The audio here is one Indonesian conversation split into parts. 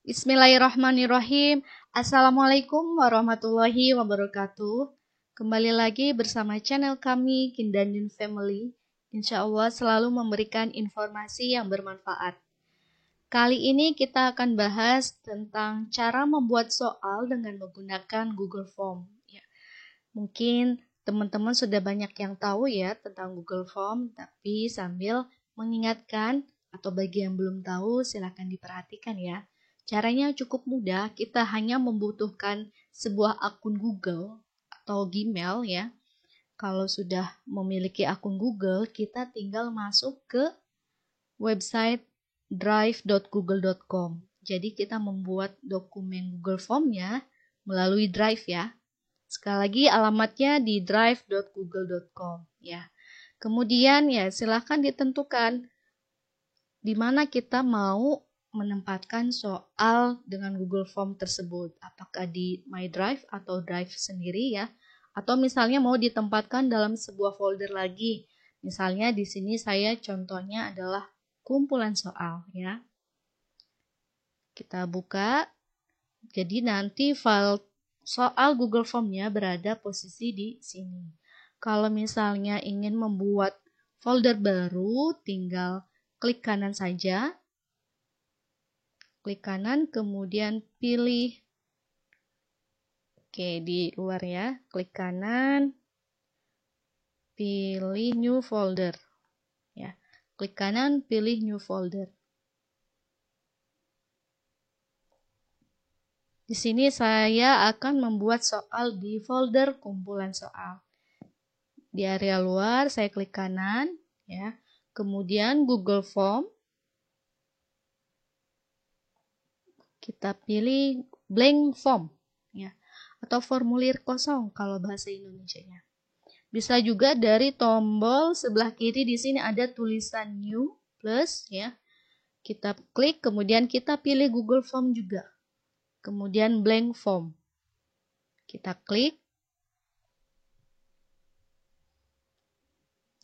Bismillahirrahmanirrahim. Assalamualaikum warahmatullahi wabarakatuh. Kembali lagi bersama channel kami Kindandin Family. Insya Allah selalu memberikan informasi yang bermanfaat. Kali ini kita akan bahas tentang cara membuat soal dengan menggunakan Google Form. Ya, mungkin teman-teman sudah banyak yang tahu ya tentang Google Form, tapi sambil mengingatkan atau bagi yang belum tahu silakan diperhatikan ya. Caranya cukup mudah, kita hanya membutuhkan sebuah akun Google atau Gmail ya. Kalau sudah memiliki akun Google, kita tinggal masuk ke website drive.google.com. Jadi kita membuat dokumen Google Form-nya melalui Drive ya. Sekali lagi alamatnya di drive.google.com ya. Kemudian ya silahkan ditentukan di mana kita mau menempatkan soal dengan Google Form tersebut. Apakah di My Drive atau Drive sendiri ya. Atau misalnya mau ditempatkan dalam sebuah folder lagi. Misalnya di sini saya contohnya adalah kumpulan soal ya. Kita buka. Jadi nanti file soal Google Form-nya berada posisi di sini. Kalau misalnya ingin membuat folder baru, tinggal klik kanan saja. Klik kanan, kemudian pilih. Oke, di luar ya. Klik kanan, pilih new folder. Ya, klik kanan, pilih new folder. Di sini saya akan membuat soal di folder kumpulan soal. Di area luar saya klik kanan ya. Kemudian Google Form. Kita pilih blank form ya atau formulir kosong kalau bahasa Indonesianya. Bisa juga dari tombol sebelah kiri di sini ada tulisan new plus ya. Kita klik kemudian kita pilih Google Form juga. Kemudian blank form. Kita klik.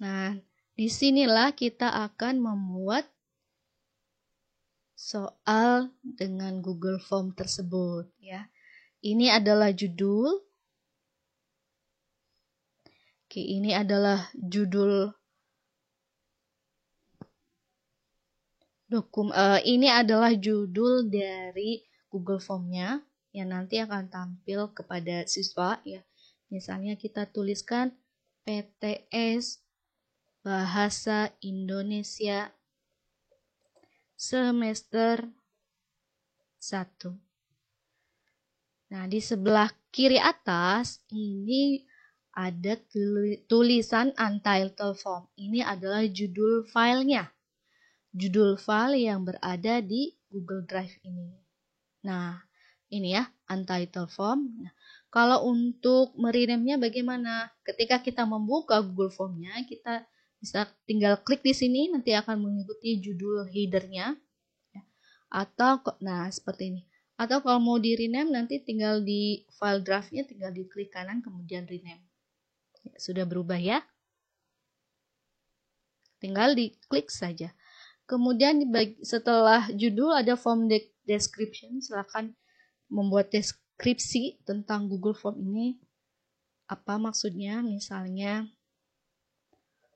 Nah, disinilah kita akan membuat soal dengan Google Form tersebut ya. Ini adalah judul. Oke, ini adalah judul ini adalah judul dari Google Form-nya yang nanti akan tampil kepada siswa ya. Misalnya kita tuliskan PTS Bahasa Indonesia semester 1. Nah, di sebelah kiri atas ini ada tulisan untitled form. Ini adalah judul filenya. Judul file yang berada di Google Drive ini. Nah, ini ya, untitled form. Nah, kalau untuk merename-nya bagaimana? Ketika kita membuka Google Form-nya, kita bisa tinggal klik di sini, nanti akan mengikuti judul header-nya. Atau, nah seperti ini. Atau kalau mau di rename, nanti tinggal di file draft-nya, tinggal diklik kanan, kemudian rename. Ya, sudah berubah ya. Tinggal diklik saja. Kemudian setelah judul ada form description, silakan membuat deskripsi tentang Google Form ini. Apa maksudnya? Misalnya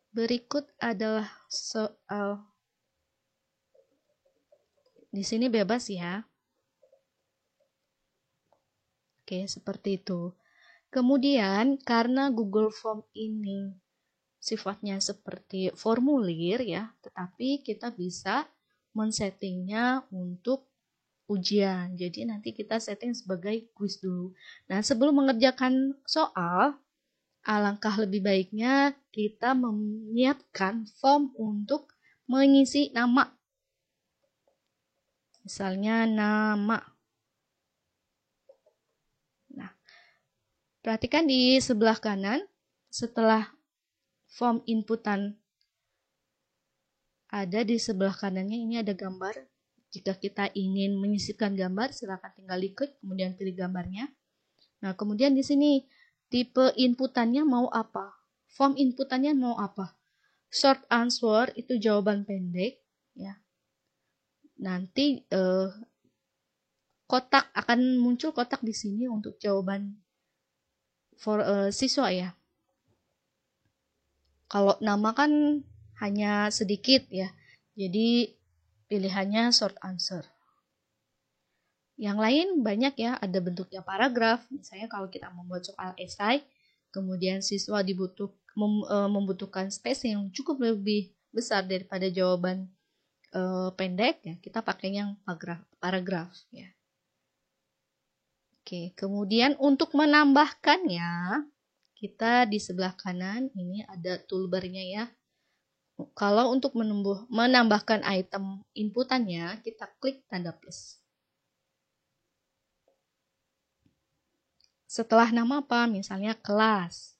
berikut adalah soal. Di sini bebas ya. Oke, seperti itu. Kemudian karena Google Form ini sifatnya seperti formulir ya, tetapi kita bisa men-settingnya untuk ujian. Jadi nanti kita setting sebagai quiz dulu. Nah, sebelum mengerjakan soal, alangkah lebih baiknya kita menyiapkan form untuk mengisi nama. Misalnya nama. Nah, perhatikan di sebelah kanan, setelah form inputan ada di sebelah kanannya, ini ada gambar. Jika kita ingin menyisipkan gambar, silakan tinggal diklik, kemudian pilih gambarnya. Nah, kemudian di sini tipe inputannya mau apa? Form inputannya mau apa? Short answer itu jawaban pendek, ya. Nanti kotak akan muncul kotak di sini untuk jawaban siswa ya. Kalau nama kan hanya sedikit ya, jadi pilihannya short answer. Yang lain banyak ya, ada bentuknya paragraf. Misalnya kalau kita membuat soal esai, kemudian siswa membutuhkan space yang cukup lebih besar daripada jawaban pendek ya, kita pakai yang paragraf ya. Oke, kemudian untuk menambahkannya, kita di sebelah kanan ini ada toolbarnya ya. Kalau untuk menambahkan item inputannya, kita klik tanda plus. Setelah nama apa? Misalnya kelas.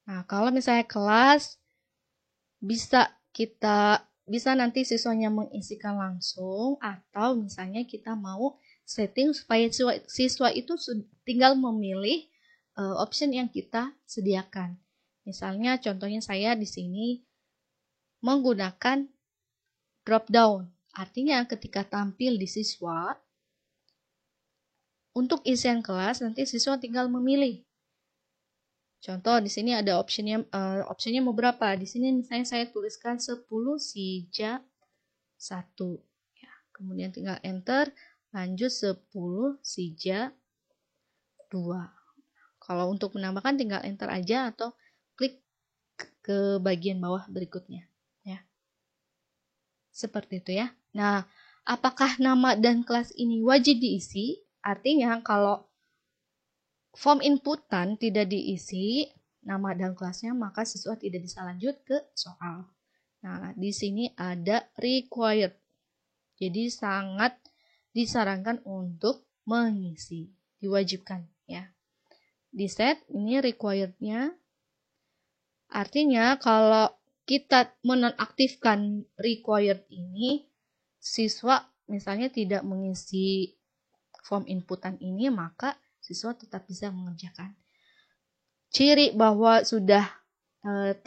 Nah, kalau misalnya kelas, bisa nanti siswanya mengisikan langsung, atau misalnya kita mau setting supaya siswa itu tinggal memilih option yang kita sediakan. Misalnya contohnya saya di sini menggunakan drop down. Artinya ketika tampil di siswa, untuk isian kelas nanti siswa tinggal memilih. Contoh di sini ada optionnya mau berapa? Di sini misalnya saya tuliskan 10 sija 1. Ya, kemudian tinggal enter, lanjut 10 sija 2. Kalau untuk menambahkan tinggal enter aja atau klik ke bagian bawah berikutnya. Ya. Seperti itu ya. Nah, apakah nama dan kelas ini wajib diisi? Artinya kalau form inputan tidak diisi nama dan kelasnya, maka siswa tidak bisa lanjut ke soal. Nah, di sini ada required. Jadi sangat disarankan untuk mengisi, diwajibkan ya. Di set ini required-nya. Artinya kalau kita menonaktifkan required ini, siswa misalnya tidak mengisi form inputan ini, maka siswa tetap bisa mengerjakan. Ciri bahwa sudah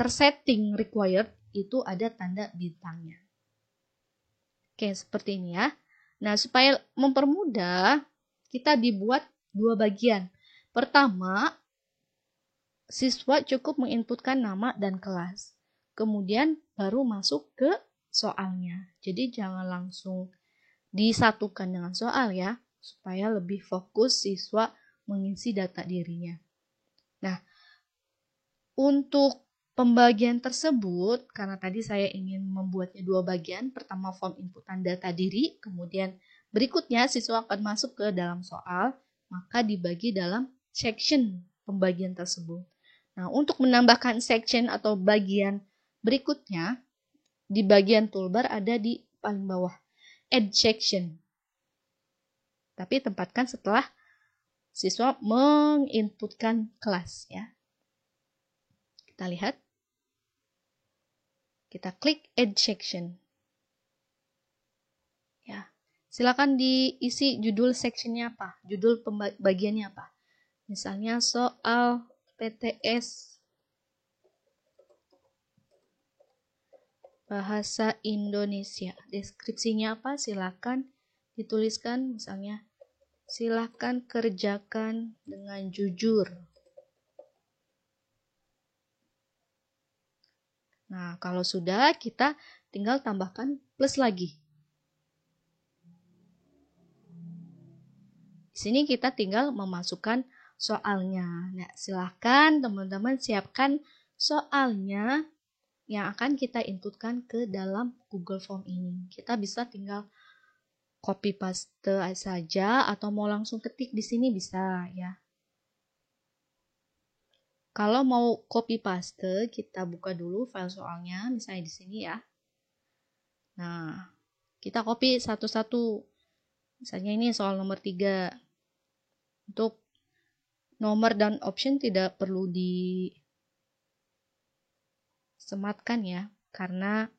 tersetting required itu ada tanda bintangnya. Oke, seperti ini ya. Nah, supaya mempermudah, kita dibuat dua bagian. Pertama, siswa cukup menginputkan nama dan kelas. Kemudian baru masuk ke soalnya. Jadi jangan langsung disatukan dengan soal ya, supaya lebih fokus siswa mengisi data dirinya. Nah, untuk pembagian tersebut, karena tadi saya ingin membuatnya dua bagian, pertama form inputan data diri, kemudian berikutnya siswa akan masuk ke dalam soal, maka dibagi dalam section pembagian tersebut. Nah, untuk menambahkan section atau bagian berikutnya, di bagian toolbar ada di paling bawah, add section. Tapi tempatkan setelah siswa menginputkan kelas ya. Kita lihat. Kita klik add section. Ya. Silakan diisi judul sectionnya apa, judul bagiannya apa. Misalnya soal PTS Bahasa Indonesia. Deskripsinya apa? Silakan dituliskan, misalnya silakan kerjakan dengan jujur. Nah, kalau sudah, kita tinggal tambahkan plus lagi. Di sini kita tinggal memasukkan soalnya. Nah, silahkan teman-teman siapkan soalnya yang akan kita inputkan ke dalam Google Form ini. Kita bisa tinggal copy paste saja atau mau langsung ketik di sini bisa ya. Kalau mau copy paste, kita buka dulu file soalnya, misalnya di sini ya. Nah, kita copy satu-satu. Misalnya ini soal nomor 3. Untuk nomor dan option tidak perlu disematkan ya, karena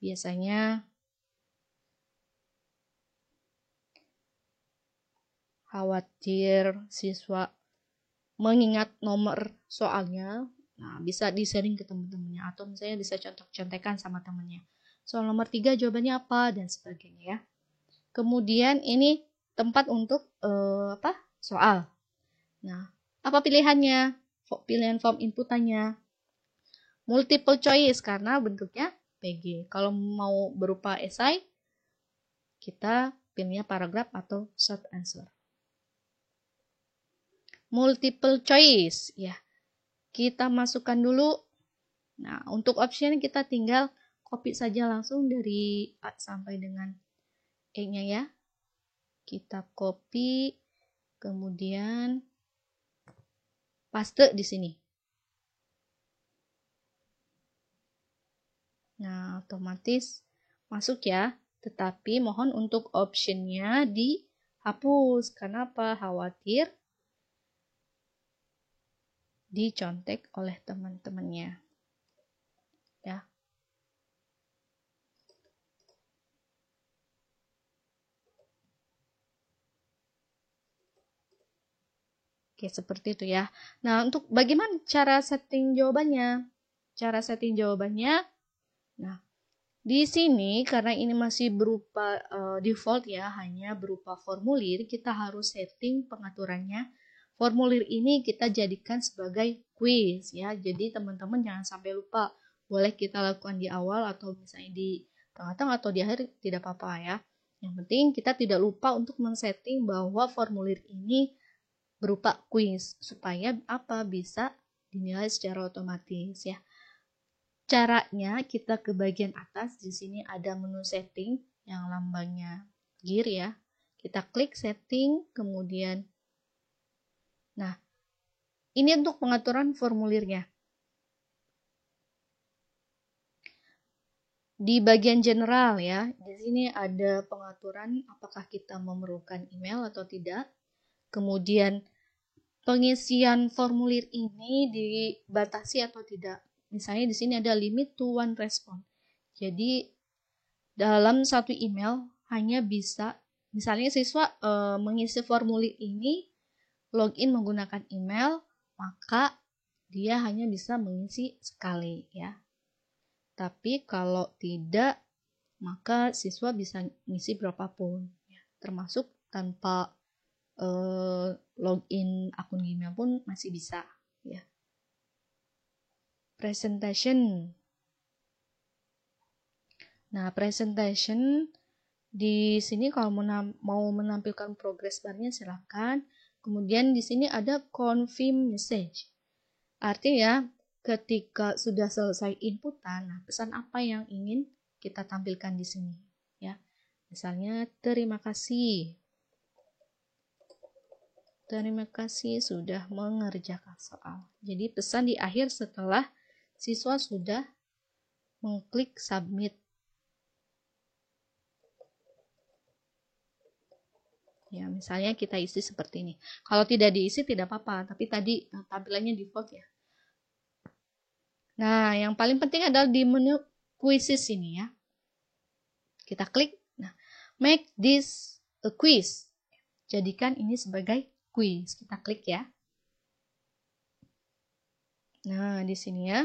biasanya khawatir siswa mengingat nomor soalnya. Nah, bisa di-sharing ke teman-temannya atau misalnya bisa contek-contekan sama temannya. Soal nomor 3 jawabannya apa dan sebagainya ya. Kemudian ini tempat untuk soal. Nah, apa pilihannya? Pilihan form inputannya multiple choice karena bentuknya PG. Kalau mau berupa esai, kita pilihnya paragraf atau short answer. Multiple choice, ya. Kita masukkan dulu. Nah, untuk option kita tinggal copy saja langsung dari A sampai dengan E-nya ya. Kita copy, kemudian paste di sini. Nah, otomatis masuk ya. Tetapi mohon untuk optionnya dihapus. Kenapa? Khawatir dicontek oleh teman-temannya. Ya. Oke, seperti itu ya. Nah, untuk bagaimana cara setting jawabannya? Cara setting jawabannya, nah, di sini karena ini masih berupa default ya, hanya berupa formulir, kita harus setting pengaturannya. Formulir ini kita jadikan sebagai quiz ya. Jadi teman-teman jangan sampai lupa. Boleh kita lakukan di awal atau misalnya di tengah-tengah atau di akhir tidak apa-apa ya. Yang penting kita tidak lupa untuk men-setting bahwa formulir ini berupa quiz supaya bisa dinilai secara otomatis ya. Caranya kita ke bagian atas, di sini ada menu setting yang lambangnya gear ya. Kita klik setting, kemudian nah, ini untuk pengaturan formulirnya. Di bagian general ya, di sini ada pengaturan apakah kita memerlukan email atau tidak. Kemudian pengisian formulir ini dibatasi atau tidak. Misalnya di sini ada limit to one response. Jadi dalam satu email hanya bisa, misalnya siswa mengisi formulir ini login menggunakan email, maka dia hanya bisa mengisi sekali ya. Tapi kalau tidak, maka siswa bisa mengisi berapapun, ya. Termasuk tanpa login akun Gmail pun masih bisa ya. Presentation. Nah, presentation di sini kalau mau menampilkan progress barnya silahkan. Kemudian di sini ada confirm message. Artinya ketika sudah selesai inputan, nah pesan apa yang ingin kita tampilkan di sini ya. Misalnya terima kasih. Terima kasih sudah mengerjakan soal. Jadi pesan di akhir setelah siswa sudah mengklik submit. Ya, misalnya kita isi seperti ini. Kalau tidak diisi tidak apa-apa, tapi tadi tampilannya default ya. Nah, yang paling penting adalah di menu quizzes ini ya. Kita klik, nah, make this a quiz. Jadikan ini sebagai quiz. Kita klik ya. Nah, di sini ya.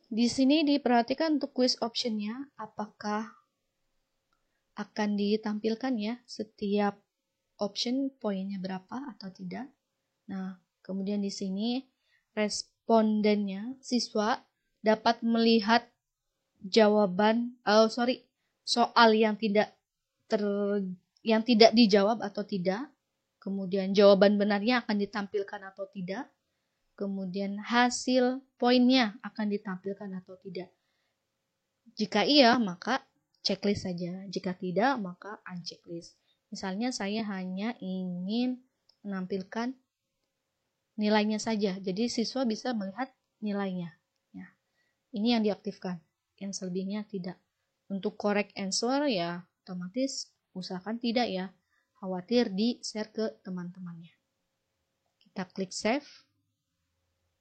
Di sini diperhatikan untuk quiz optionnya, apakah akan ditampilkan ya setiap option poinnya berapa atau tidak. Nah, kemudian di sini respondennya siswa dapat melihat jawaban soal yang tidak dijawab atau tidak. Kemudian jawaban benarnya akan ditampilkan atau tidak. Kemudian hasil poinnya akan ditampilkan atau tidak. Jika iya, maka checklist saja. Jika tidak, maka unchecklist. Misalnya saya hanya ingin menampilkan nilainya saja. Jadi siswa bisa melihat nilainya. Ya. Ini yang diaktifkan. Yang selebihnya tidak. Untuk correct answer ya otomatis usahakan tidak ya. Khawatir di-share ke teman-temannya. Kita klik save.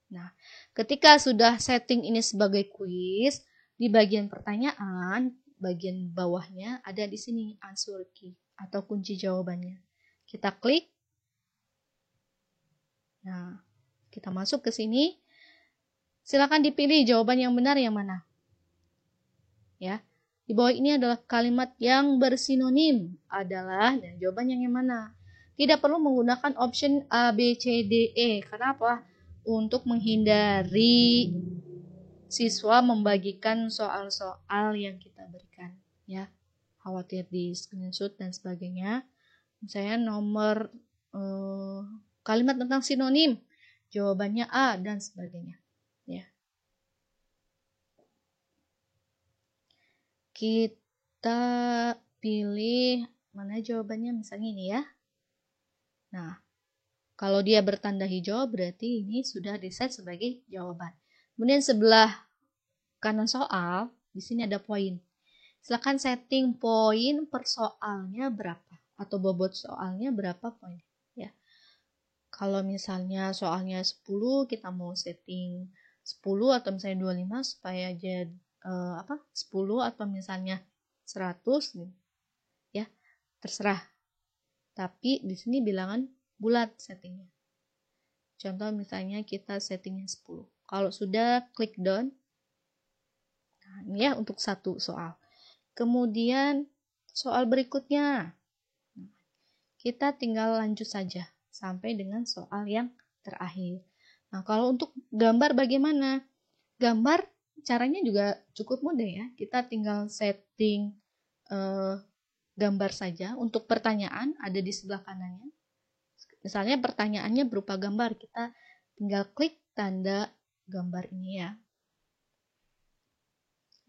Nah, ketika sudah setting ini sebagai quiz, di bagian pertanyaan, bagian bawahnya ada di sini answer key atau kunci jawabannya. Kita klik. Nah, kita masuk ke sini. Silakan dipilih jawaban yang benar yang mana. Ya. Di bawah ini adalah kalimat yang bersinonim adalah, dan jawabannya yang mana? Tidak perlu menggunakan option A, B, C, D, E. Kenapa? Untuk menghindari siswa membagikan soal-soal yang kita berikan, ya. Khawatir di screenshot dan sebagainya. Saya nomor kalimat tentang sinonim, jawabannya A dan sebagainya, ya. Kita pilih mana jawabannya, misalnya ini ya. Nah, kalau dia bertanda hijau berarti ini sudah di-set sebagai jawaban. Kemudian sebelah kanan soal, di sini ada poin. Silakan setting poin per soalnya berapa atau bobot soalnya berapa poin, ya. Kalau misalnya soalnya 10, kita mau setting 10 atau misalnya 25 supaya jadi 10 atau misalnya 100 ya, terserah. Tapi di sini bilangan bulat settingnya. Contoh misalnya kita settingnya 10. Kalau sudah klik done. Nah, ini ya untuk satu soal. Kemudian soal berikutnya. Kita tinggal lanjut saja sampai dengan soal yang terakhir. Nah, kalau untuk gambar bagaimana? Gambar caranya juga cukup mudah ya. Kita tinggal setting gambar saja. Untuk pertanyaan ada di sebelah kanannya. Misalnya pertanyaannya berupa gambar, kita tinggal klik tanda gambar ini ya.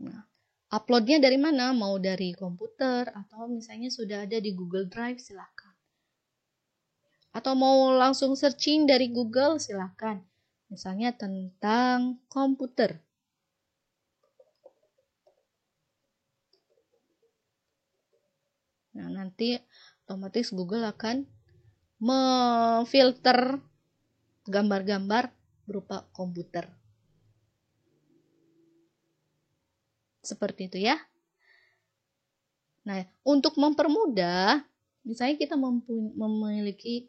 Nah, uploadnya dari mana? Mau dari komputer atau misalnya sudah ada di Google Drive, silahkan. Atau mau langsung searching dari Google, silahkan. Misalnya tentang komputer. Nah, nanti otomatis Google akan memfilter gambar-gambar berupa komputer. Seperti itu ya. Nah, untuk mempermudah, misalnya kita memiliki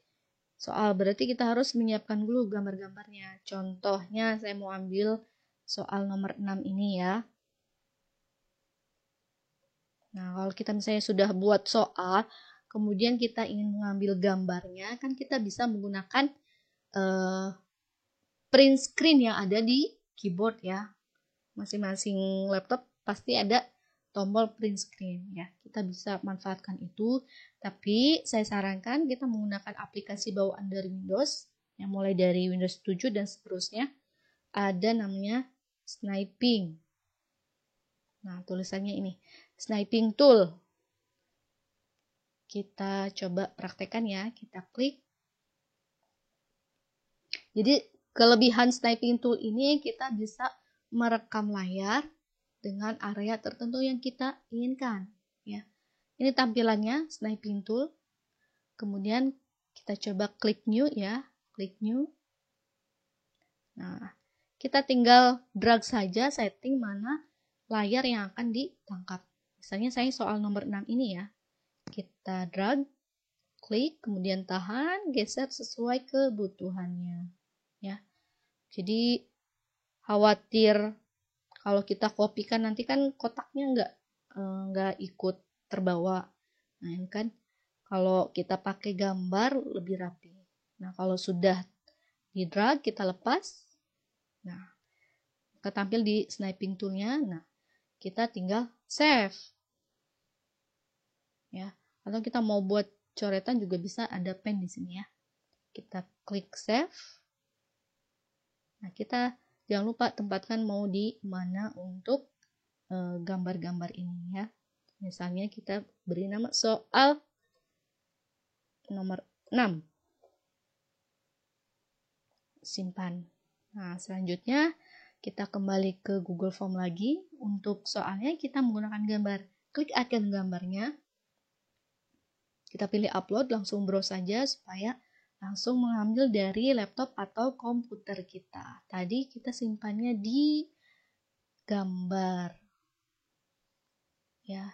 soal, berarti kita harus menyiapkan dulu gambar-gambarnya. Contohnya saya mau ambil soal nomor 6 ini ya. Nah, kalau kita misalnya sudah buat soal, kemudian kita ingin mengambil gambarnya, kan kita bisa menggunakan print screen yang ada di keyboard ya. Masing-masing laptop pasti ada tombol print screen ya. Kita bisa manfaatkan itu, tapi saya sarankan kita menggunakan aplikasi bawaan dari Windows yang mulai dari Windows 7 dan seterusnya. Ada namanya sniping. Nah, tulisannya ini, sniping tool. Kita coba praktekkan ya, kita klik. Jadi kelebihan sniping tool ini kita bisa merekam layar dengan area tertentu yang kita inginkan ya. Ini tampilannya sniping tool. Kemudian kita coba klik new ya, klik new. Nah, kita tinggal drag saja setting mana layar yang akan ditangkap. Misalnya saya soal nomor 6 ini ya. Kita drag, klik, kemudian tahan, geser sesuai kebutuhannya ya. Jadi khawatir kalau kita kopikan nanti kan kotaknya nggak ikut terbawa. Nah, ini kan kalau kita pakai gambar lebih rapi. Nah, kalau sudah di drag kita lepas. Nah, kita tampil di sniping toolnya. Nah, kita tinggal save. Ya, atau kita mau buat coretan juga bisa, ada pen di sini ya. Kita klik save. Nah, kita jangan lupa tempatkan mau di mana untuk gambar-gambar ini ya. Misalnya kita beri nama soal nomor 6. Simpan. Nah, selanjutnya kita kembali ke Google Form lagi. Untuk soalnya kita menggunakan gambar. Klik icon gambarnya. Kita pilih upload, langsung browse saja supaya langsung mengambil dari laptop atau komputer kita. Tadi kita simpannya di gambar. Ya.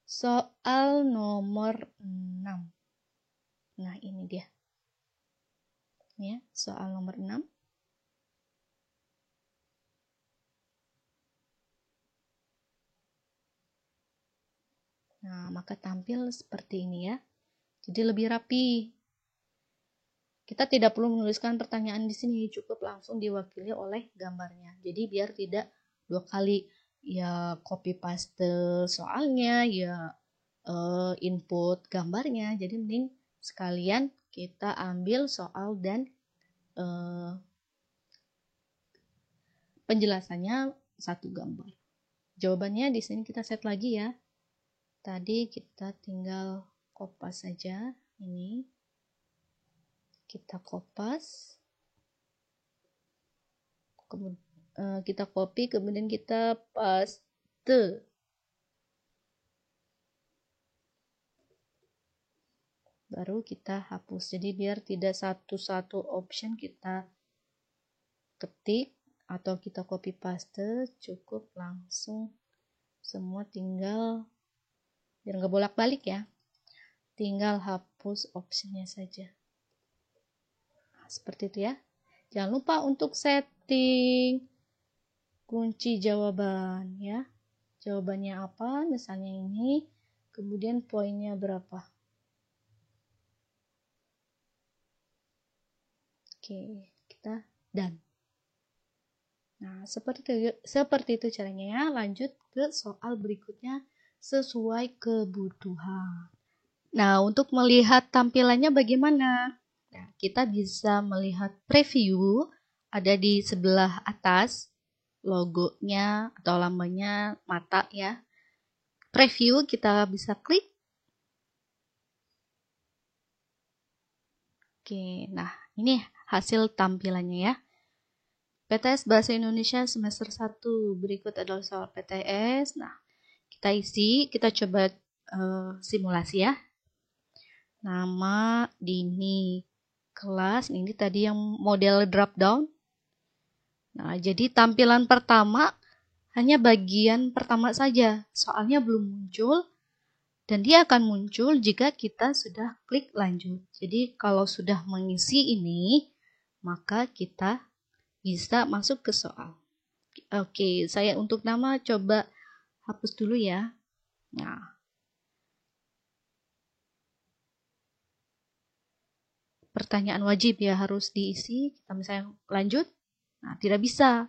Soal nomor 6. Nah, ini dia. Ya, soal nomor 6. Nah, maka tampil seperti ini ya. Jadi lebih rapi. Kita tidak perlu menuliskan pertanyaan di sini, cukup langsung diwakili oleh gambarnya. Jadi biar tidak dua kali ya copy paste soalnya, ya input gambarnya. Jadi mending sekalian kita ambil soal dan penjelasannya satu gambar. Jawabannya di sini kita set lagi ya. Tadi kita tinggal kopas saja ini. Kita kopas. Kemudian kita copy, kemudian kita paste. Baru kita hapus. Jadi biar tidak satu-satu option kita ketik atau kita copy paste, cukup langsung semua, tinggal biar nggak bolak-balik ya, tinggal hapus optionnya saja. Nah, seperti itu ya. Jangan lupa untuk setting kunci jawaban ya. Jawabannya apa, misalnya ini, kemudian poinnya berapa. Oke, kita done. Nah, seperti itu caranya ya. Lanjut ke soal berikutnya sesuai kebutuhan. Nah, untuk melihat tampilannya bagaimana? Nah, kita bisa melihat preview, ada di sebelah atas logonya atau lambangnya mata ya. Preview kita bisa klik. Oke, nah ini hasil tampilannya ya. PTS Bahasa Indonesia semester 1. Berikut adalah soal PTS. Nah, kita isi, kita coba simulasi ya. Nama, Dini, kelas, ini tadi yang model drop down. Nah, jadi tampilan pertama hanya bagian pertama saja. Soalnya belum muncul dan dia akan muncul jika kita sudah klik lanjut. Jadi kalau sudah mengisi ini, maka kita bisa masuk ke soal. Oke, saya untuk nama coba hapus dulu ya. Nah, pertanyaan wajib ya harus diisi. Kita misalnya lanjut. Nah, tidak bisa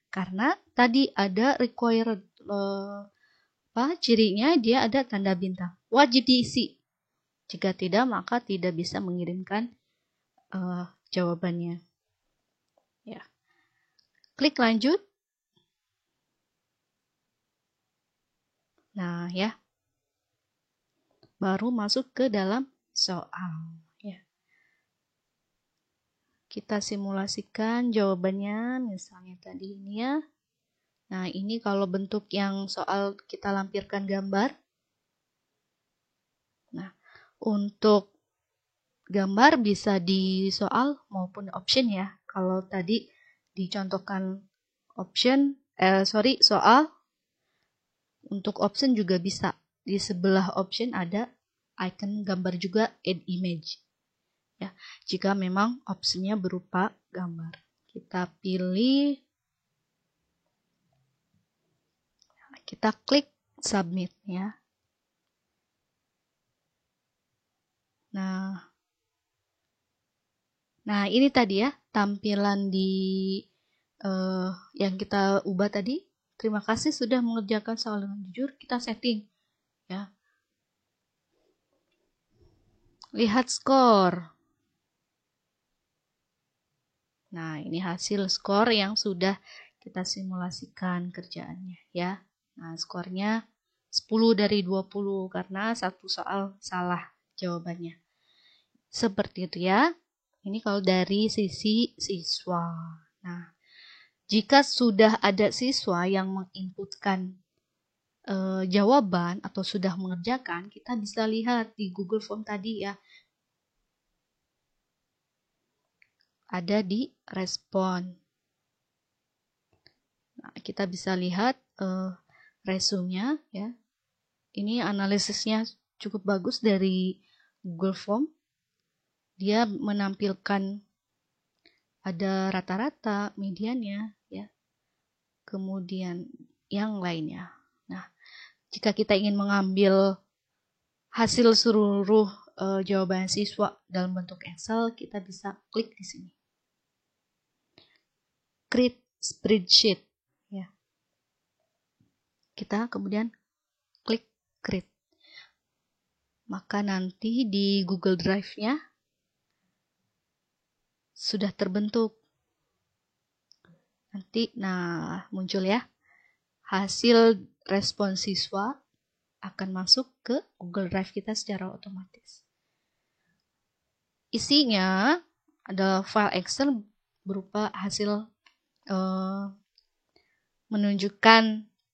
karena tadi ada required cirinya dia ada tanda bintang. Wajib diisi. Jika tidak, maka tidak bisa mengirimkan jawabannya. Ya. Klik lanjut. Nah, ya. Baru masuk ke dalam soal. Ya. Kita simulasikan jawabannya, misalnya tadi ini ya. Nah, ini kalau bentuk yang soal kita lampirkan gambar. Nah, untuk gambar bisa di soal maupun option ya. Kalau tadi dicontohkan soal, untuk option juga bisa. Di sebelah option ada icon gambar juga, add image. Ya, jika memang optionnya berupa gambar. Kita pilih, kita klik submit ya. Nah ini tadi ya tampilan di yang kita ubah tadi. Terima kasih sudah mengerjakan soal dengan jujur. Kita setting ya. Lihat skor. Nah, ini hasil skor yang sudah kita simulasikan kerjaannya ya. Nah, skornya 10 dari 20 karena satu soal salah jawabannya. Seperti itu ya. Ini kalau dari sisi siswa. Nah, jika sudah ada siswa yang menginputkan jawaban atau sudah mengerjakan, kita bisa lihat di Google Form tadi ya. Ada di respon. Nah, kita bisa lihat resumenya ya. Ini analisisnya cukup bagus dari Google Form. Dia menampilkan ada rata-rata, mediannya ya. Kemudian yang lainnya. Nah, jika kita ingin mengambil hasil seluruh jawaban siswa dalam bentuk Excel, kita bisa klik di sini. Create spreadsheet. Ya. Kita kemudian klik create. Maka nanti di Google Drive-nya sudah terbentuk. Nanti, muncul ya. Hasil respon siswa akan masuk ke Google Drive kita secara otomatis. Isinya ada file Excel berupa hasil menunjukkan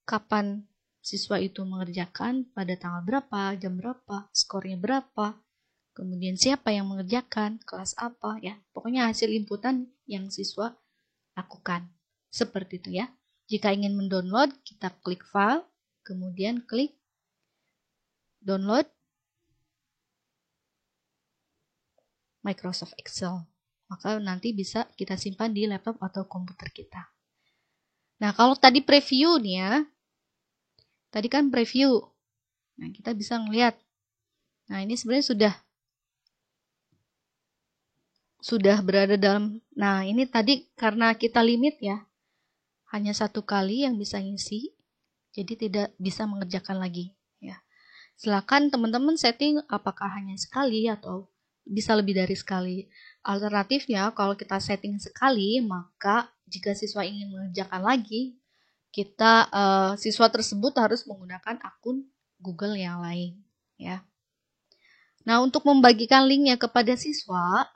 kapan siswa itu mengerjakan, pada tanggal berapa, jam berapa, skornya berapa, kemudian siapa yang mengerjakan, kelas apa, ya. Pokoknya hasil inputan yang siswa lakukan. Seperti itu ya. Jika ingin mendownload, kita klik file, kemudian klik download Microsoft Excel. Maka nanti bisa kita simpan di laptop atau komputer kita. Nah, kalau tadi preview nih ya. Tadi kan preview. Nah, kita bisa ngelihat. Nah, ini sebenarnya sudah berada dalam. Nah, ini tadi karena kita limit ya. Hanya 1 kali yang bisa ngisi. Jadi tidak bisa mengerjakan lagi ya. Silakan teman-teman setting apakah hanya sekali atau bisa lebih dari sekali. Alternatifnya kalau kita setting sekali, maka jika siswa ingin mengerjakan lagi, siswa tersebut harus menggunakan akun Google yang lain ya. Nah, untuk membagikan linknya kepada siswa,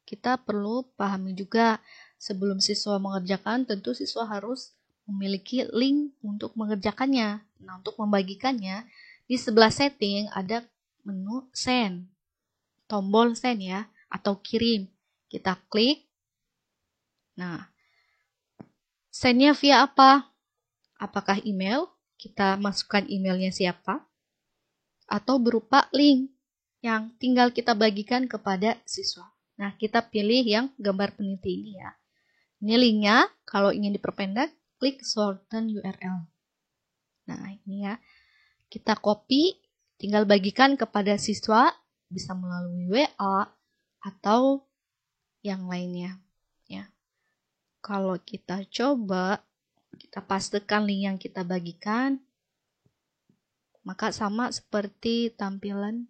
kita perlu pahami juga sebelum siswa mengerjakan, tentu siswa harus memiliki link untuk mengerjakannya. Nah, untuk membagikannya, di sebelah setting ada menu send, tombol send ya, atau kirim. Kita klik. Nah, send-nya via apa? Apakah email? Kita masukkan emailnya siapa? Atau berupa link yang tinggal kita bagikan kepada siswa. Nah, kita pilih yang gambar peniti ini ya. Ini linknya, kalau ingin diperpendek, klik shorten URL. Nah, ini ya. Kita copy, tinggal bagikan kepada siswa, bisa melalui WA atau yang lainnya. Ya. Kalau kita coba, kita pastekan link yang kita bagikan, maka sama seperti tampilan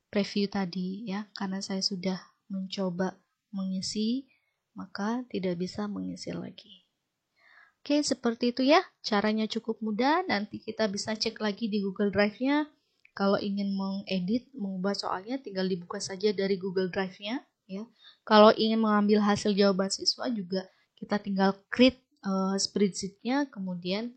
preview tadi ya, karena saya sudah mencoba mengisi, maka tidak bisa mengisi lagi. Oke, seperti itu ya. Caranya cukup mudah. Nanti kita bisa cek lagi di Google Drive-nya. Kalau ingin mengedit, mengubah soalnya, tinggal dibuka saja dari Google Drive-nya. Ya. Kalau ingin mengambil hasil jawaban siswa juga, kita tinggal create spreadsheet-nya, kemudian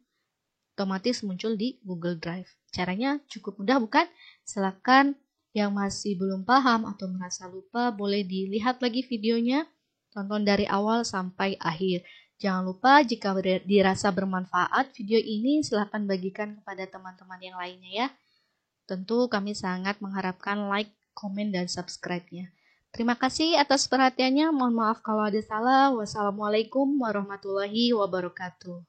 otomatis muncul di Google Drive. Caranya cukup mudah, bukan? Silakan yang masih belum paham atau merasa lupa, boleh dilihat lagi videonya. Tonton dari awal sampai akhir. Jangan lupa jika dirasa bermanfaat video ini, silahkan bagikan kepada teman-teman yang lainnya ya. Tentu kami sangat mengharapkan like, komen, dan subscribe-nya. Terima kasih atas perhatiannya. Mohon maaf kalau ada salah. Wassalamualaikum warahmatullahi wabarakatuh.